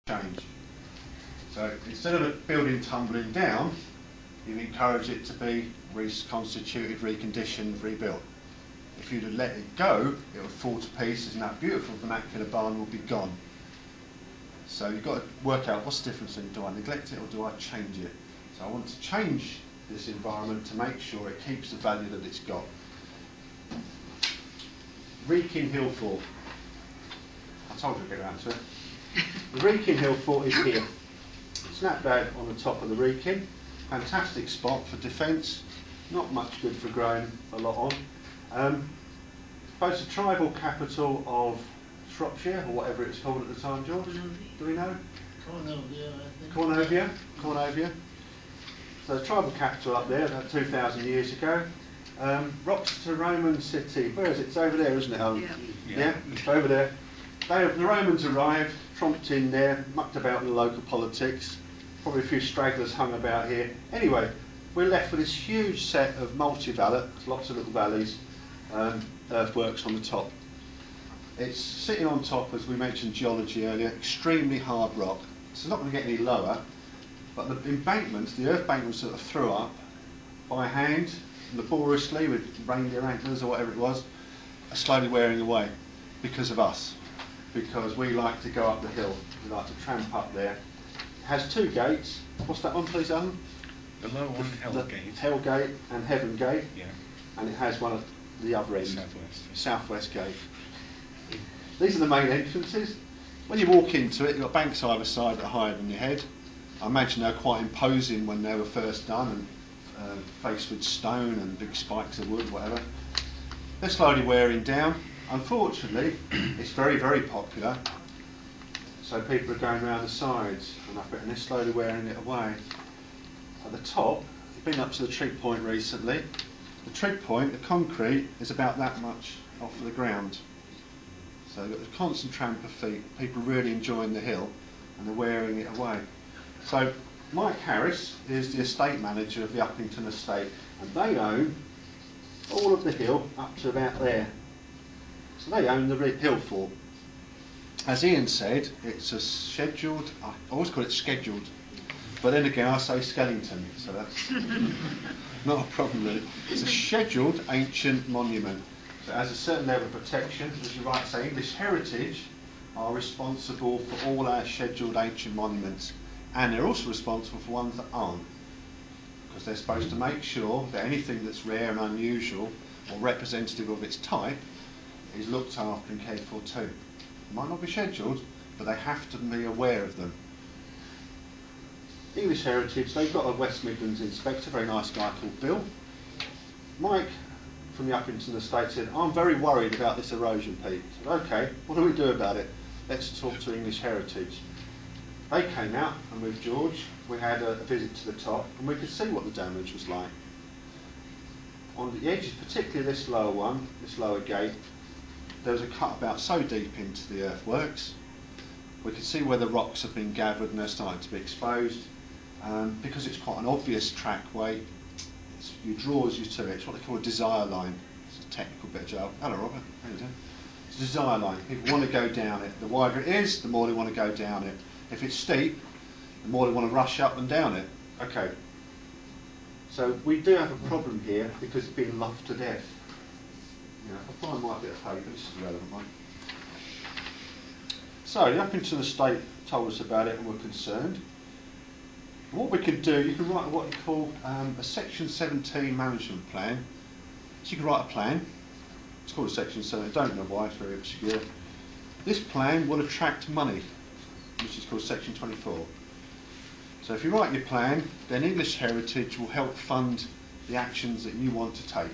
change. So instead of a building tumbling down, you encourage it to be reconstituted, reconditioned, rebuilt. If you'd have let it go, it would fall to pieces and that beautiful vernacular barn would be gone. So you've got to work out what's the difference in, do I neglect it or do I change it? So I want to change this environment to make sure it keeps the value that it's got. Wrekin Hill Fort. I told you I'd get around to it. The Wrekin Hill Fort is here. Snapback on the top of the Wrekin. Fantastic spot for defence. Not much good for growing a lot on. Both the tribal capital of Shropshire, or whatever it's called at the time, George. Do we know? Cornovia. So the tribal capital up there, about 2,000 years ago. Rochester Roman city. Where is it? It's over there, isn't it? Yeah, it's over there. The Romans arrived, tromped in there, mucked about in the local politics. Probably a few stragglers hung about here. Anyway, we're left with this huge set of multi-valley, lots of little valleys, earthworks on the top. It's sitting on top, as we mentioned geology earlier, extremely hard rock. It's not going to get any lower, but the embankments, the earth bankments that are through up by hand, laboriously with reindeer antlers or whatever it was, are slowly wearing away because of us. Because we like to go up the hill, we like to tramp up there. It has two gates. What's that one, please, Alan? The lower one, Hell Gate. Hell Gate and Heaven Gate. Yeah. And it has one at the other end. Southwest. Southwest Gate. These are the main entrances. When you walk into it, you've got banks either side that are higher than your head. I imagine they're quite imposing when they were first done and faced with stone and big spikes of wood, whatever. They're slowly wearing down. Unfortunately, it's very, very popular. So people are going around the sides and up it, and they're slowly wearing it away. At the top, I've been up to the trig point recently. The trig point, the concrete, is about that much off the ground. So you've got the constant tramp of feet, people really enjoying the hill, and they're wearing it away. So Mike Harris is the estate manager of the Uppington estate, and they own all of the hill up to about there. So they own the hill fort. As Ian said, it's a scheduled, I always call it scheduled, but then again I say skeleton, so that's not a problem really. It's a scheduled ancient monument. So it has a certain level of protection. As you rightly say, English Heritage are responsible for all our scheduled ancient monuments, and they're also responsible for ones that aren't, because they're supposed to make sure that anything that's rare and unusual or representative of its type is looked after and cared for too. It might not be scheduled, but they have to be aware of them. English Heritage, they've got a West Midlands inspector, a very nice guy called Bill. Mike from the Uppington estate said, I'm very worried about this erosion, Pete. I said, okay, what do we do about it? Let's talk to English Heritage. They came out, and with George, we had a visit to the top, and we could see what the damage was like. On the edges, particularly this lower one, this lower gate, there was a cut about so deep into the earthworks. We could see where the rocks have been gathered and they're starting to be exposed. Because it's quite an obvious trackway, it draws you to it. It's what they call a desire line. It's a technical bit of jargon. Hello, Robert. How you doing? It's a desire line. People want to go down it. The wider it is, the more they want to go down it. If it's steep, the more they want to rush up and down it. Okay. So we do have a problem here because it's been loved to death. You know, if I find my bit of paper, this is a relevant one. So the Uppington estate told us about it and were concerned. What we could do, you can write what you call a Section 17 management plan. So you can write a plan. It's called a Section 17. I don't know why, it's very obscure. This plan will attract money, which is called Section 24. So if you write your plan, then English Heritage will help fund the actions that you want to take.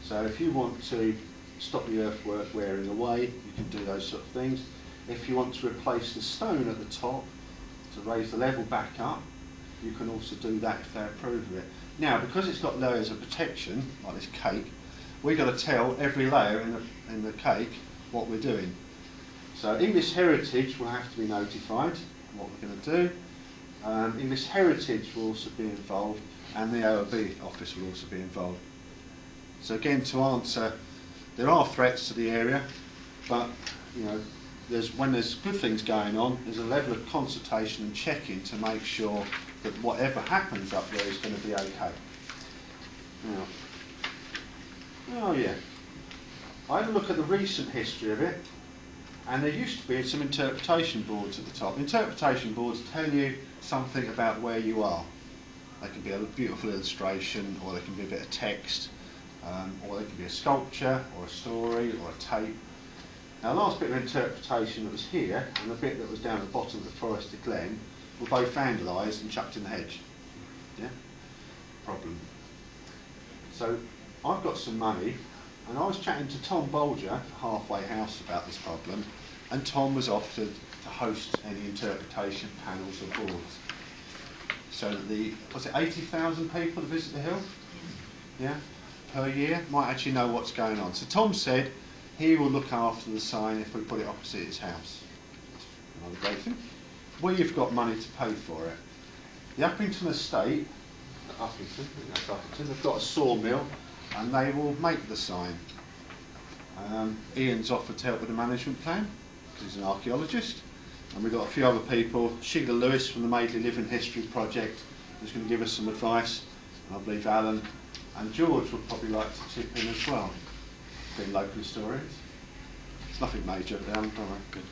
So if you want to stop the earthwork wearing away, you can do those sort of things. If you want to replace the stone at the top to raise the level back up, you can also do that if they approve of it. Now, because it's got layers of protection, like this cake, we've got to tell every layer in the cake what we're doing. So English Heritage will have to be notified what we're going to do. English Heritage will also be involved, and the OOB office will also be involved. So again, to answer, there are threats to the area, but you know, when there's good things going on, there's a level of consultation and checking to make sure that whatever happens up there is going to be okay. Now, oh yeah, I had a look at the recent history of it, and there used to be some interpretation boards at the top. Interpretation boards tell you something about where you are. They can be a beautiful illustration, or they can be a bit of text, or they can be a sculpture, or a story, or a tape. Now, the last bit of interpretation that was here, and the bit that was down at the bottom of the Forested Glen, were both vandalised and chucked in the hedge. Yeah? Problem. So, I've got some money, and I was chatting to Tom Bolger at Halfway House about this problem, and Tom was offered to host any interpretation panels or boards. So that was it 80,000 people that visit the hill? Yeah? Per year? Might actually know what's going on. So Tom said he will look after the sign if we put it opposite his house. Another great thing. We've got money to pay for it. The Uppington estate, they've got a sawmill and they will make the sign. Ian's offered to help with the management plan because he's an archaeologist, and we've got a few other people. Sheila Lewis from the Madeley Living History Project is going to give us some advice, and I believe Alan and George would probably like to chip in as well, being local historians. It's nothing major, Alan, don't worry. Good.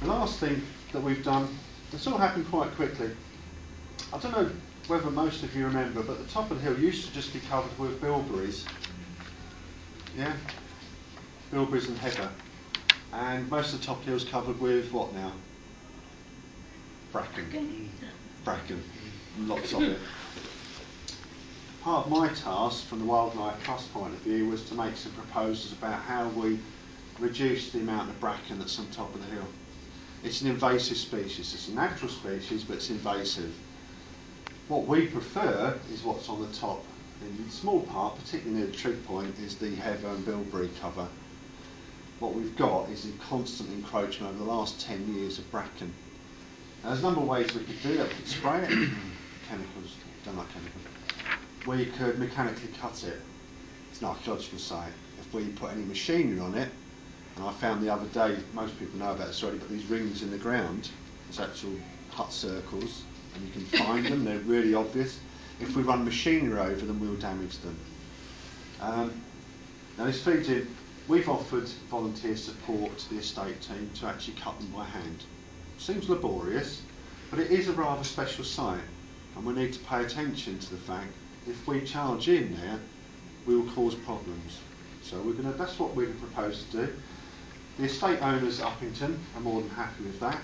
The last thing that we've done, it's all happened quite quickly. I don't know whether most of you remember, but the top of the hill used to just be covered with bilberries. Yeah? Bilberries and heather. And most of the top of the hill is covered with what now? Bracken. Bracken. Lots of it. Part of my task from the Wildlife Trust point of view was to make some proposals about how we reduce the amount of bracken that's on top of the hill. It's an invasive species. It's a natural species, but it's invasive. What we prefer is what's on the top. In small part, particularly near the trig point, is the heather and bilberry cover. What we've got is a constant encroachment over the last 10 years of bracken. Now, there's a number of ways we could do that. We could spray it. Chemicals, don't like chemicals. We could mechanically cut it. It's an archaeological site. If we put any machinery on it, and I found the other day, most people know about this already, but these rings in the ground, there's actual hut circles, and you can find them, they're really obvious. If we run machinery over them, we will damage them. Now this feeds in, we've offered volunteer support to the estate team to actually cut them by hand. Seems laborious, but it is a rather special site, and we need to pay attention to the fact if we charge in there, we will cause problems. So that's what we're proposed to do. The estate owners at Uppington are more than happy with that,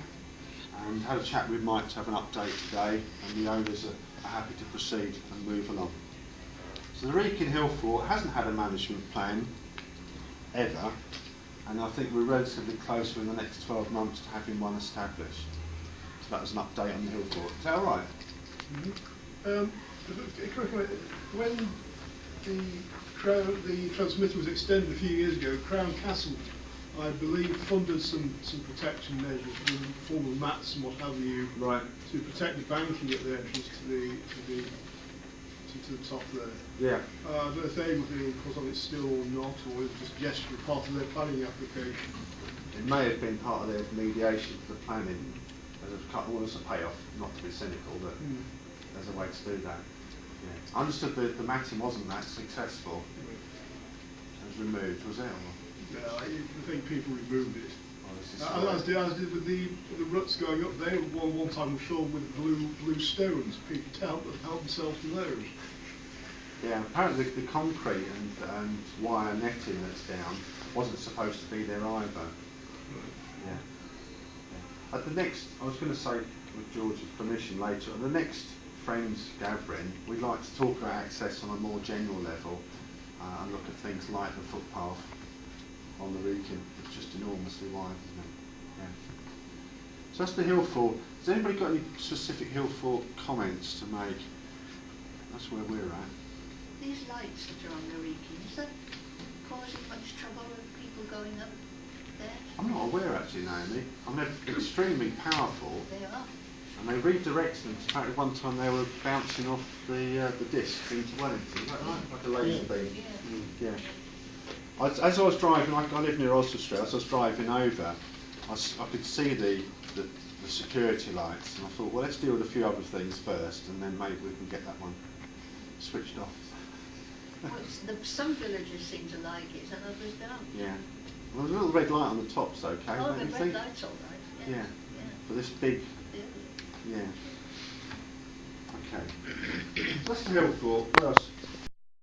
and had a chat with Mike to have an update today, and the owners are happy to proceed and move along. So the Wrekin Hill Fort hasn't had a management plan ever, and I think we're relatively close in the next 12 months to having one established. So that was an update on the Hill Fort. Is that all right? When the transmitter was extended a few years ago, Crown Castle, I believe, funded some protection measures in the form of mats and what have you, right, to protect the banking at the entrance to the top there. Yeah. I don't know if they were being put on it still or not, or it was just gesture part of their planning application. It may have been part of their mediation for the planning as a payoff, not to be cynical, but as a way to do that. Yeah. I understood the matting wasn't that successful. It was removed, was it? No, I think people removed it. Oh, as did with the ruts going up there. One time we filled with blue stones. People to help themselves with those. Yeah, apparently the concrete and wire netting that's down wasn't supposed to be there either. Right. Yeah. At the next, I was going to say, with George's permission later, at the next Friends gathering, we'd like to talk about access on a more general level and look at things like the footpath on the Wrekin. It's just enormously wide, isn't it? Yeah. So that's the Hill Fort. Has anybody got any specific Hill Fort comments to make? That's where we're at. These lights that are on the Wrekin, is that causing much trouble with people going up there? I'm not aware actually, Naomi. I mean, they're extremely powerful. They are. And they redirect them. Apparently one time they were bouncing off the disc into Wellington. Is that right? Like a laser beam. Yeah. Yeah. As I was driving, I live near Oswald Street, as I was driving over, I could see the security lights, and I thought, well, let's deal with a few other things first, and then maybe we can get that one switched off. Well, some villagers seem to like it and others don't. Yeah. Well, there's a little red light on the top's okay, Oh, don't the you red think? light's all right. Yeah. Yeah. For this big, Yeah. yeah. Okay. That's the hill fort. What else?